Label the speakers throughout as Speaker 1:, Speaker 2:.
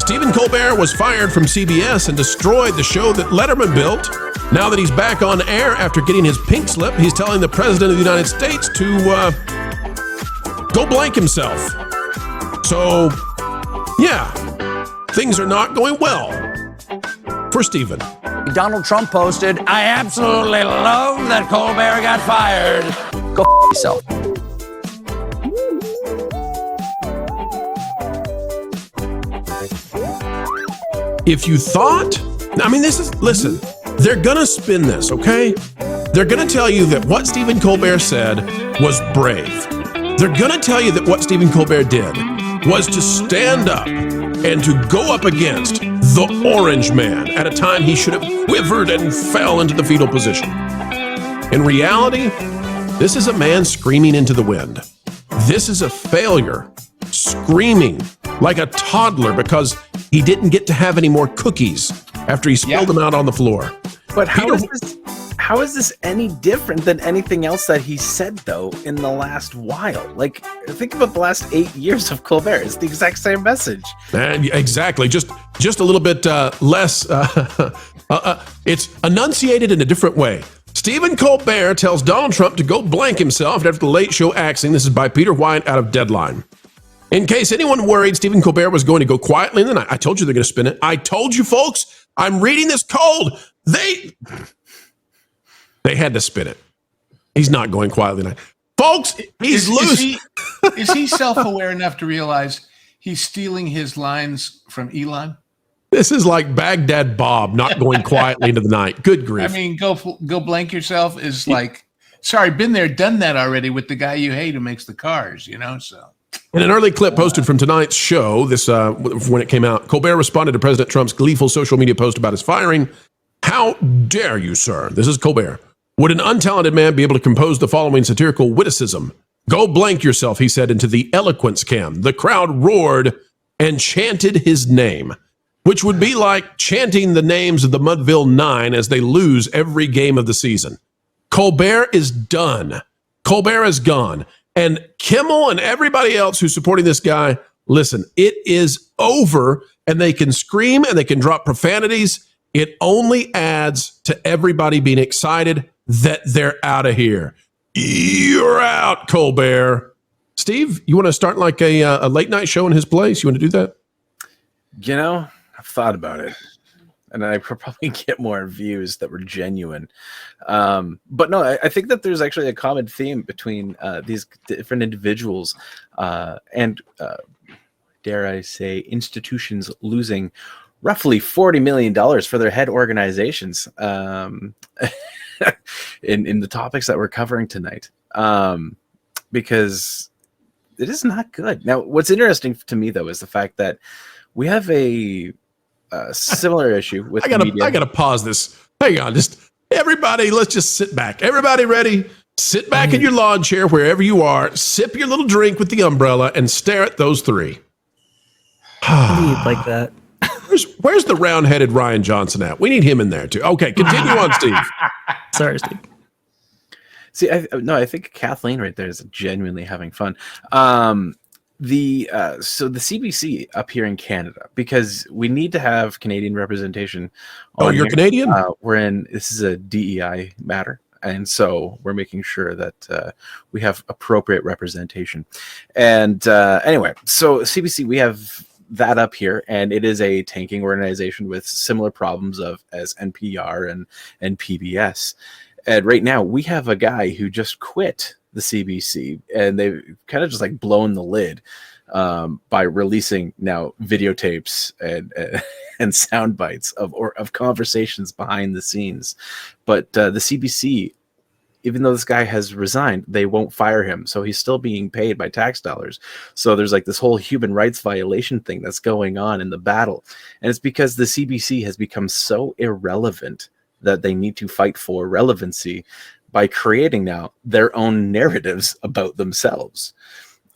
Speaker 1: Stephen Colbert was fired from CBS and destroyed the show that Letterman built. Now that he's back on air after getting his pink slip, he's telling the President of the United States to go blank himself. So, yeah, things are not going well for Stephen.
Speaker 2: Donald Trump posted, "I absolutely love that Colbert got fired." Go yourself.
Speaker 1: If you thought, I mean, listen, they're gonna spin this, okay? They're gonna tell you that what Stephen Colbert said was brave. They're gonna tell you that what Stephen Colbert did was to stand up and to go up against the Orange Man at a time he should have quivered and fell into the fetal position. In reality, this is a man screaming into the wind. This is a failure, screaming like a toddler because he didn't get to have any more cookies after he spilled them out on the floor.
Speaker 3: But how is this any different than anything else that he said, though, in the last while? Like, think about the last 8 years of Colbert. It's the exact same message.
Speaker 1: And exactly. Just a little bit less. It's enunciated in a different way. Stephen Colbert tells Donald Trump to go blank himself after the Late Show axing. This is by Peter White out of Deadline. In case anyone worried Stephen Colbert was going to go quietly in the night, I told you they're going to spin it. I told you, folks, I'm reading this cold. They had to spin it. He's not going quietly tonight. Folks, he's loose.
Speaker 4: Is he self-aware enough to realize he's stealing his lines from Elon?
Speaker 1: This is like Baghdad Bob not going quietly into the night. Good grief.
Speaker 4: I mean, go blank yourself is like, sorry, been there, done that already with the guy you hate who makes the cars, so.
Speaker 1: In an early clip posted from tonight's show, this when it came out, Colbert responded to President Trump's gleeful social media post about his firing. "How dare you, sir?" This is Colbert. "Would an untalented man be able to compose the following satirical witticism? Go blank yourself," he said into the eloquence cam. The crowd roared and chanted his name, which would be like chanting the names of the Mudville Nine as they lose every game of the season. Colbert is done. Colbert is gone. And Kimmel and everybody else who's supporting this guy, listen, it is over, and they can scream and they can drop profanities. It only adds to everybody being excited that they're out of here. You're out, Colbert. Steve, you want to start like a late night show in his place? You want to do that?
Speaker 3: I've thought about it. And I could probably get more views that were genuine. But no, I think that there's actually a common theme between these different individuals and, dare I say, institutions losing roughly $40 million for their head organizations in the topics that we're covering tonight. Because it is not good. Now, what's interesting to me, though, is the fact that we have a similar issue with media.
Speaker 1: I gotta pause this. Hang on, just everybody, let's just sit back. Everybody ready? Sit back in your lawn chair wherever you are, sip your little drink with the umbrella, and stare at those three.
Speaker 5: Like that.
Speaker 1: Where's the round-headed Ryan Johnson at? We need him in there too. Okay, continue on, Steve.
Speaker 5: Sorry, Steve.
Speaker 3: See, I think Kathleen right there is genuinely having fun. So the CBC up here in Canada, because we need to have Canadian representation.
Speaker 1: Oh, you're Canadian?
Speaker 3: This is a DEI matter. And so we're making sure that we have appropriate representation. And anyway, so CBC, we have that up here, and it is a tanking organization with similar problems as NPR and PBS. And right now we have a guy who just quit the CBC, and they've kind of just like blown the lid by releasing now videotapes and sound bites of conversations behind the scenes. But the CBC, even though this guy has resigned, they won't fire him, so he's still being paid by tax dollars. So there's like this whole human rights violation thing that's going on in the battle, and it's because the CBC has become so irrelevant that they need to fight for relevancy by creating now their own narratives about themselves.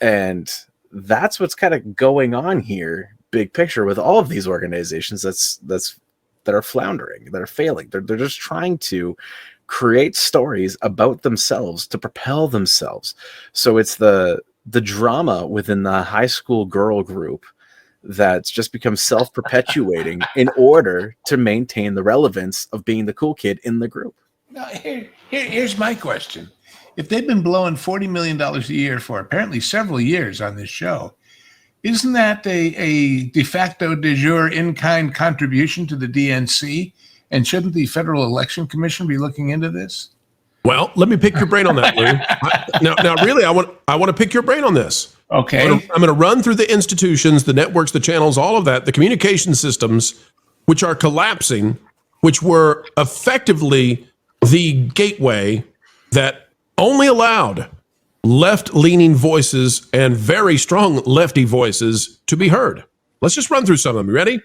Speaker 3: And that's what's kind of going on here, big picture, with all of these organizations that are floundering, that are failing. They're just trying to create stories about themselves to propel themselves. So it's the drama within the high school girl group that's just become self-perpetuating in order to maintain the relevance of being the cool kid in the group.
Speaker 4: Now, here's my question. If they've been blowing $40 million a year for apparently several years on this show, isn't that a de facto de jure in-kind contribution to the DNC? And shouldn't the Federal Election Commission be looking into this?
Speaker 1: Well, let me pick your brain on that, Lou. Now, really, I want to pick your brain on this.
Speaker 4: Okay.
Speaker 1: I'm going to run through the institutions, the networks, the channels, all of that, the communication systems, which are collapsing, which were effectively the gateway that only allowed left-leaning voices and very strong lefty voices to be heard. Let's just run through some of them. You ready?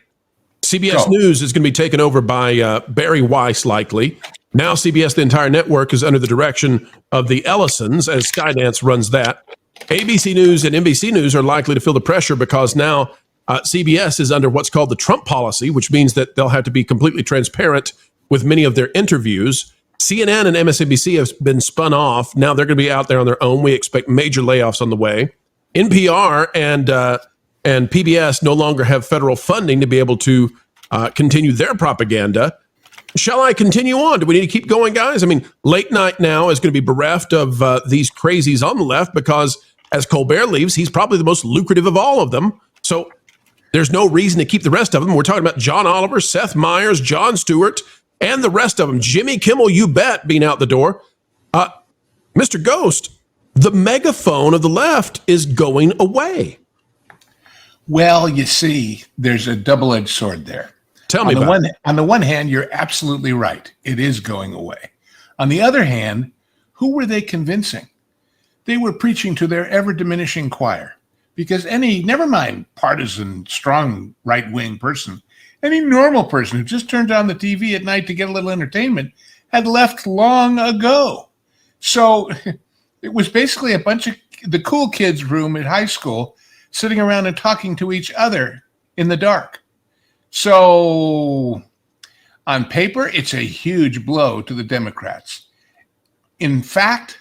Speaker 1: CBS News is going to be taken over by Barry Weiss, likely. Now CBS, the entire network, is under the direction of the Ellisons, as Skydance runs that. ABC News and NBC News are likely to feel the pressure because now CBS is under what's called the Trump policy, which means that they'll have to be completely transparent with many of their interviews. CNN and MSNBC have been spun off. Now they're going to be out there on their own. We expect major layoffs on the way. NPR and PBS no longer have federal funding to be able to continue their propaganda. Shall I continue on? Do we need to keep going, guys? I mean, late night now is going to be bereft of these crazies on the left because as Colbert leaves, he's probably the most lucrative of all of them. So there's no reason to keep the rest of them. We're talking about John Oliver, Seth Meyers, Jon Stewart, and the rest of them. Jimmy Kimmel, you bet, being out the door. Mr. Ghost, the megaphone of the left is going away.
Speaker 4: Well, you see, there's a double-edged sword there.
Speaker 1: Tell me about it.
Speaker 4: On the one hand, you're absolutely right. It is going away. On the other hand, who were they convincing? They were preaching to their ever-diminishing choir. Because never mind partisan, strong right-wing person, any normal person who just turned on the TV at night to get a little entertainment had left long ago. So it was basically a bunch of the cool kids' room at high school sitting around and talking to each other in the dark. So on paper, it's a huge blow to the Democrats. In fact,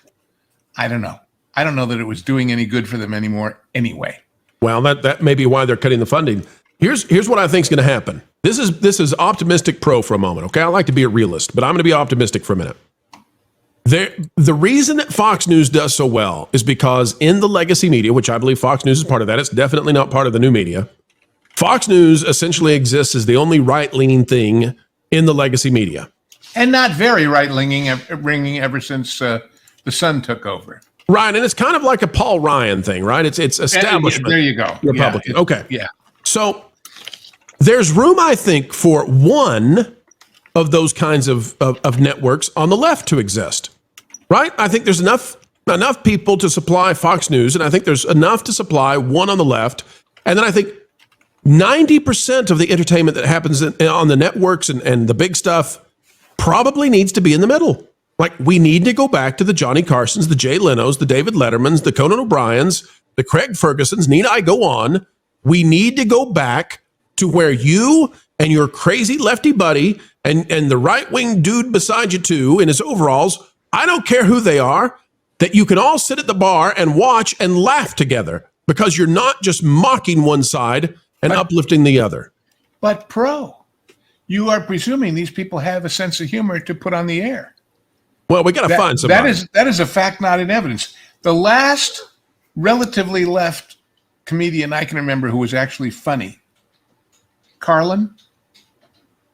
Speaker 4: I don't know. I don't know that it was doing any good for them anymore anyway.
Speaker 1: Well, that may be why they're cutting the funding. Here's what I think is going to happen. This is optimistic pro for a moment, okay? I like to be a realist, but I'm going to be optimistic for a minute. The reason that Fox News does so well is because in the legacy media, which I believe Fox News is part of that, it's definitely not part of the new media. Fox News essentially exists as the only right-leaning thing in the legacy media.
Speaker 4: And not very right-leaning ever since the Sun took over.
Speaker 1: Right, and it's kind of like a Paul Ryan thing, right? It's establishment.
Speaker 4: There you go.
Speaker 1: Republican.
Speaker 4: Yeah,
Speaker 1: okay.
Speaker 4: Yeah.
Speaker 1: So there's room, I think, for one of those kinds of networks on the left to exist, right? I think there's enough people to supply Fox News, and I think there's enough to supply one on the left. And then I think 90% of the entertainment that happens on the networks and the big stuff probably needs to be in the middle. Like, we need to go back to the Johnny Carsons, the Jay Lenos, the David Lettermans, the Conan O'Briens, the Craig Fergusons, need I go on? We need to go back to where you and your crazy lefty buddy and the right-wing dude beside you too in his overalls, I don't care who they are, that you can all sit at the bar and watch and laugh together because you're not just mocking one side and uplifting the other.
Speaker 4: But you are presuming these people have a sense of humor to put on the air.
Speaker 1: Well, we got to find somebody.
Speaker 4: That is a fact, not in evidence. The last relatively left comedian I can remember who was actually funny, Carlin.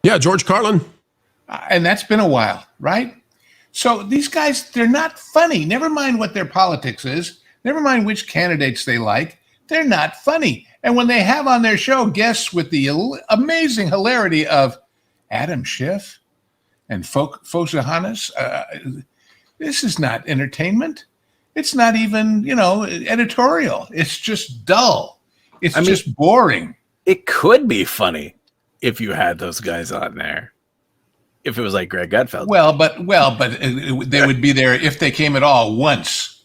Speaker 1: Yeah, George Carlin.
Speaker 4: And that's been a while, right? So these guys, they're not funny. Never mind what their politics is. Never mind which candidates they like. They're not funny. And when they have on their show guests with the amazing hilarity of Adam Schiff and Fosa Hannes, this is not entertainment. It's not even, editorial. It's just dull. It's just boring.
Speaker 3: It could be funny if you had those guys on there. If it was like Greg Gutfeld.
Speaker 4: Well, but they would be there if they came at all once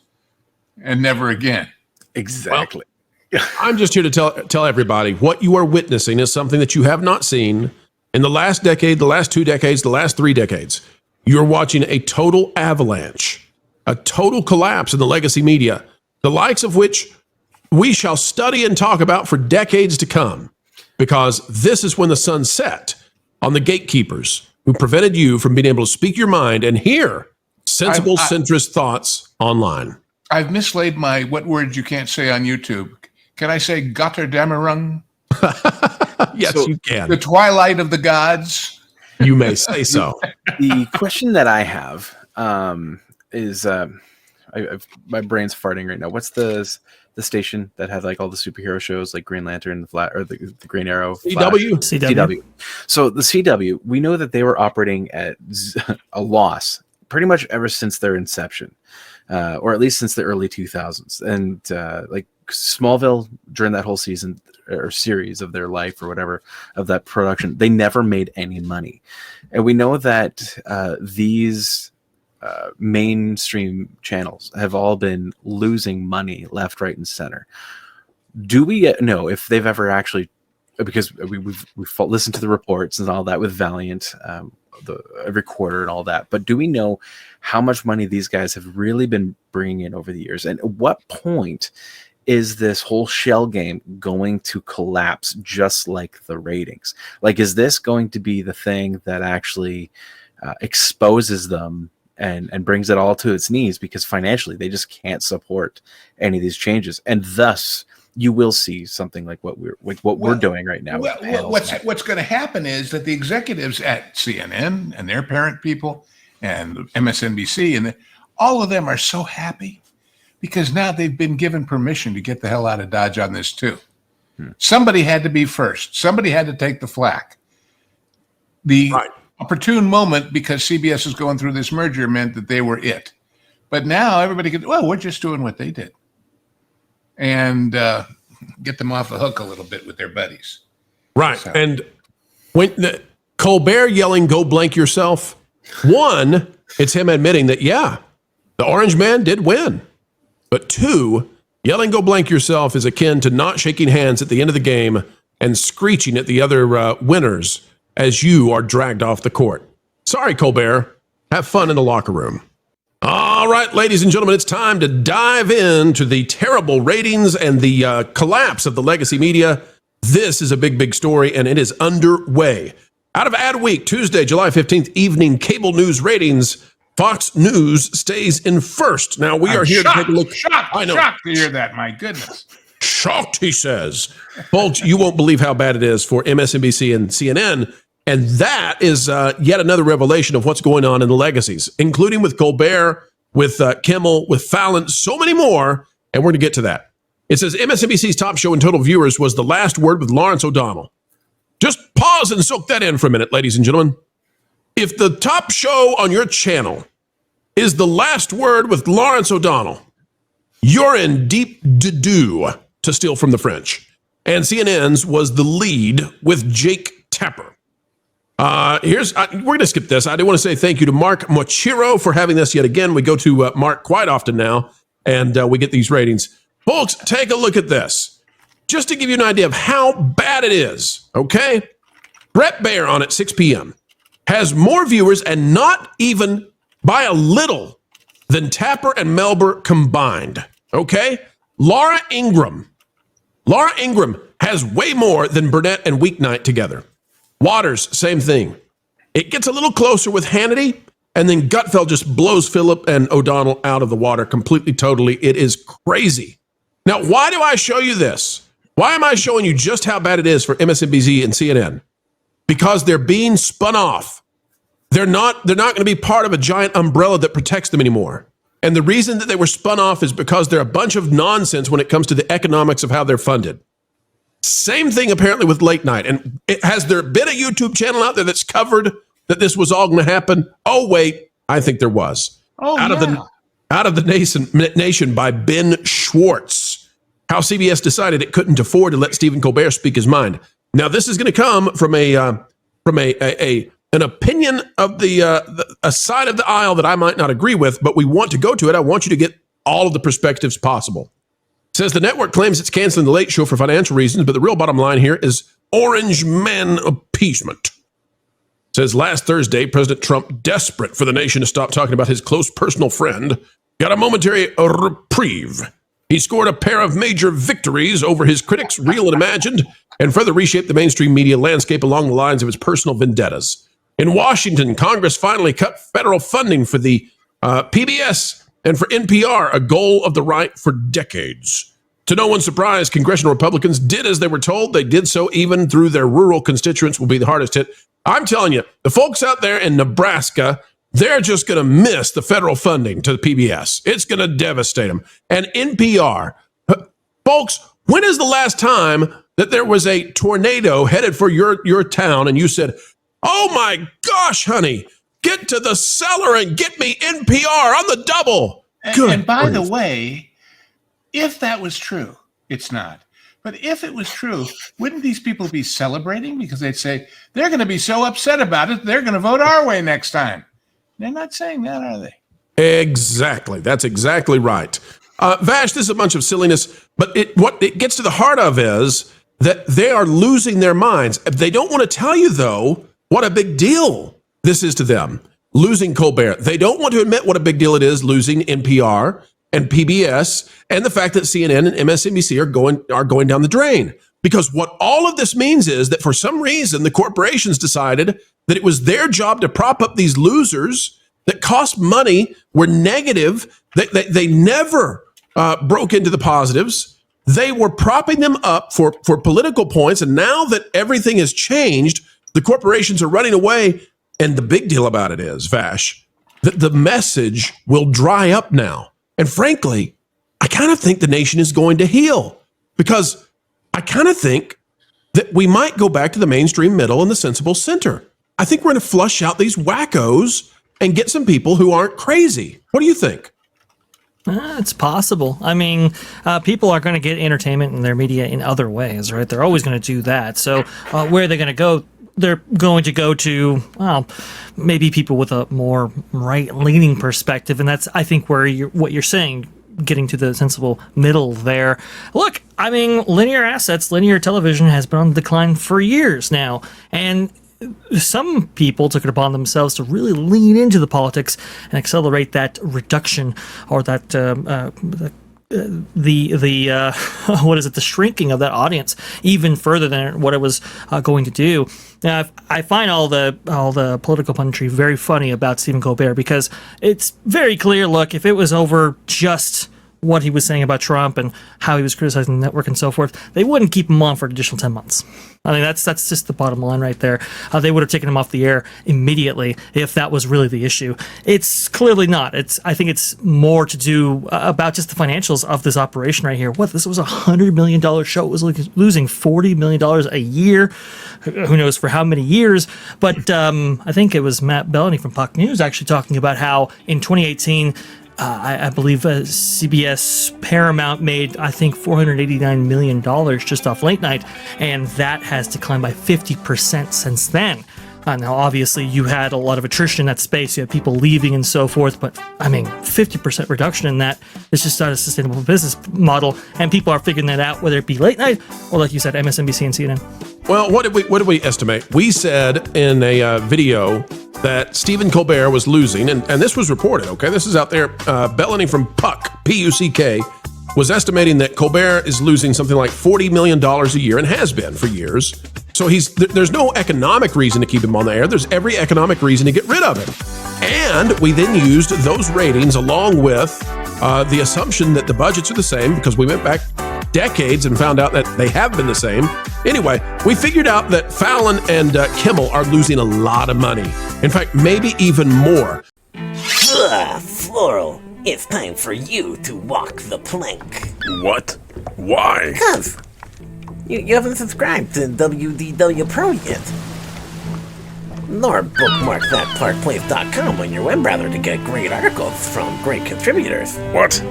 Speaker 4: and never again.
Speaker 3: Exactly.
Speaker 1: Well, I'm just here to tell everybody what you are witnessing is something that you have not seen in the last decade, the last 2 decades, the last 3 decades. You're watching a total avalanche, a total collapse in the legacy media, the likes of which we shall study and talk about for decades to come, because this is when the sun set on the gatekeepers who prevented you from being able to speak your mind and hear sensible centrist thoughts online.
Speaker 4: I've mislaid my what words you can't say on YouTube. Can I say Gotterdammerung?
Speaker 1: Yes,
Speaker 3: So,
Speaker 1: you can.
Speaker 4: The twilight of the gods?
Speaker 1: You may say so.
Speaker 3: The question that I have is, my brain's farting right now. What's the station that had like all the superhero shows, like Green Lantern, the Green Arrow,
Speaker 1: CW?
Speaker 3: CW. So the CW, we know that they were operating at a loss pretty much ever since their inception, or at least since the early 2000s. And like Smallville, during that whole season or series of their life or whatever of that production, they never made any money. And we know that these mainstream channels have all been losing money left, right, and center. Do we know if they've ever actually, because we've listened to the reports and all that with Valiant, every quarter and all that, but do we know how much money these guys have really been bringing in over the years? And at what point is this whole shell game going to collapse, just like the ratings? Like, is this going to be the thing that actually exposes them and brings it all to its knees, because financially they just can't support any of these changes, and thus you will see something like what we're doing right now.
Speaker 4: What's going to happen is that the executives at CNN and their parent people and MSNBC and all of them are so happy because now they've been given permission to get the hell out of Dodge on this too. Somebody had to be first. Somebody had to take the flak. The opportune moment, because CBS is going through this merger, meant that they were it. But now everybody could, well, we're just doing what they did. And get them off the hook a little bit with their buddies.
Speaker 1: Right.
Speaker 4: So.
Speaker 1: And when Colbert yelling, "Go blank yourself," one, it's him admitting that, yeah, the orange man did win. But two, yelling, "Go blank yourself" is akin to not shaking hands at the end of the game and screeching at the other winners as you are dragged off the court. Sorry, Colbert. Have fun in the locker room. All right, ladies and gentlemen, it's time to dive into the terrible ratings and the collapse of the legacy media. This is a big, big story, and it is underway. Out of Adweek, Tuesday, July 15th, evening cable news ratings, Fox News stays in first. Now, we are here to take a look.
Speaker 4: Shocked to hear that, my goodness.
Speaker 1: Shocked, he says. Folks, you won't believe how bad it is for MSNBC and CNN. And that is yet another revelation of what's going on in the legacies, including with Colbert, with Kimmel, with Fallon, so many more. And we're going to get to that. It says MSNBC's top show in total viewers was The Last Word with Lawrence O'Donnell. Just pause and soak that in for a minute, ladies and gentlemen. If the top show on your channel is The Last Word with Lawrence O'Donnell, you're in deep doo-doo, to steal from the French. And CNN's was The Lead with Jake Tapper. We're going to skip this. I do want to say thank you to Mark Mochiro for having this yet again. We go to Mark quite often now, and we get these ratings. Folks, take a look at this. Just to give you an idea of how bad it is, okay? Brett Baer on at 6 p.m. has more viewers, and not even by a little, than Tapper and Melber combined, okay? Laura Ingraham has way more than Burnett and Weeknight together. Waters, same thing. It gets a little closer with Hannity, and then Gutfeld just blows Phillip and O'Donnell out of the water completely, totally. It is crazy. Now, why do I show you this? Why am I showing you just how bad it is for MSNBC and CNN? Because they're being spun off. They're not going to be part of a giant umbrella that protects them anymore. And the reason that they were spun off is because they're a bunch of nonsense when it comes to the economics of how they're funded. Same thing apparently with late night. And has there been a YouTube channel out there that's covered that this was all going to happen? Oh, wait, I think there was. Out of the Nation by Ben Schwartz. How CBS decided it couldn't afford to let Stephen Colbert speak his mind. Now, this is going to come from an opinion of a side of the aisle that I might not agree with, but we want to go to it. I want you to get all of the perspectives possible. Says the network claims it's canceling the Late Show for financial reasons, but the real bottom line here is orange man appeasement. Says last Thursday, President Trump, desperate for the nation to stop talking about his close personal friend, got a momentary reprieve He scored a pair of major victories over his critics, real and imagined, and further reshaped the mainstream media landscape along the lines of his personal vendettas. In Washington, Congress finally cut federal funding for the PBS and for NPR, a goal of the right for decades. To no one's surprise, congressional Republicans did as they were told. They did so even through their rural constituents will be the hardest hit. I'm telling you, the folks out there in Nebraska, they're just going to miss the federal funding to the PBS. It's going to devastate them. And NPR, folks, when is the last time that there was a tornado headed for your town and you said, oh my gosh, honey, get to the cellar and get me NPR on the double.
Speaker 4: And by the way, if that was true, it's not. But if it was true, wouldn't these people be celebrating? Because they'd say, they're going to be so upset about it, they're going to vote our way next time. They're not saying that, are they?
Speaker 1: Exactly. That's exactly right. Vash, this is a bunch of silliness, but what it gets to the heart of is that they are losing their minds. They don't want to tell you, though, what a big deal this is to them, losing Colbert. They don't want to admit what a big deal it is losing NPR and PBS and the fact that CNN and MSNBC are going down the drain. Because what all of this means is that for some reason, the corporations decided that it was their job to prop up these losers that cost money, were negative. They never broke into the positives. They were propping them up for political points. And now that everything has changed, the corporations are running away. And the big deal about it is, Vash, that the message will dry up now. And frankly, I kind of think the nation is going to heal, because I kind of think that we might go back to the mainstream middle and the sensible center. I think we're going to flush out these wackos and get some people who aren't crazy. What do you think?
Speaker 5: It's possible. I mean, people are going to get entertainment in their media in other ways, right? They're always going to do that. So where are they going to go? They're going to go to, well, maybe people with a more right-leaning perspective. And that's, I think, where what you're saying, getting to the sensible middle there. Look, I mean, linear assets, linear television has been on decline for years now. And some people took it upon themselves to really lean into the politics and accelerate that reduction, or that the shrinking of that audience even further than what it was going to do. I find all the political punditry very funny about Stephen Colbert, because it's very clear. Look, if it was over just what he was saying about Trump and how he was criticizing the network and so forth, they wouldn't keep him on for an additional 10 months. I mean, that's just the bottom line right there. They would have taken him off the air immediately if that was really the issue. It's clearly not. I think it's more to do about just the financials of this operation right here. What, this was a $100 million show. It was losing $40 million a year. Who knows for how many years? But I think it was Matt Bellany from Puck News actually talking about how in 2018, I believe CBS Paramount made, I think, $489 million just off late night, and that has declined by 50% since then. Now, obviously, you had a lot of attrition in that space. You had people leaving and so forth, but, I mean, 50% reduction in that is just not a sustainable business model, and people are figuring that out, whether it be late night or, like you said, MSNBC and CNN.
Speaker 1: Well, what did we estimate? We said in a video that Stephen Colbert was losing, and this was reported, okay? This is out there. Bellany from Puck, P-U-C-K, was estimating that Colbert is losing something like $40 million a year, and has been for years. So there's no economic reason to keep him on the air. There's every economic reason to get rid of him. And we then used those ratings along with the assumption that the budgets are the same, because we went back decades and found out that they have been the same. Anyway, we figured out that Fallon and Kimmel are losing a lot of money. In fact, maybe even more.
Speaker 6: Floral, it's time for you to walk the plank.
Speaker 7: What? Why?
Speaker 6: Because you haven't subscribed to WDW Pro yet. Nor bookmark thatparkplace.com on your web browser to get great articles from great contributors.
Speaker 7: What?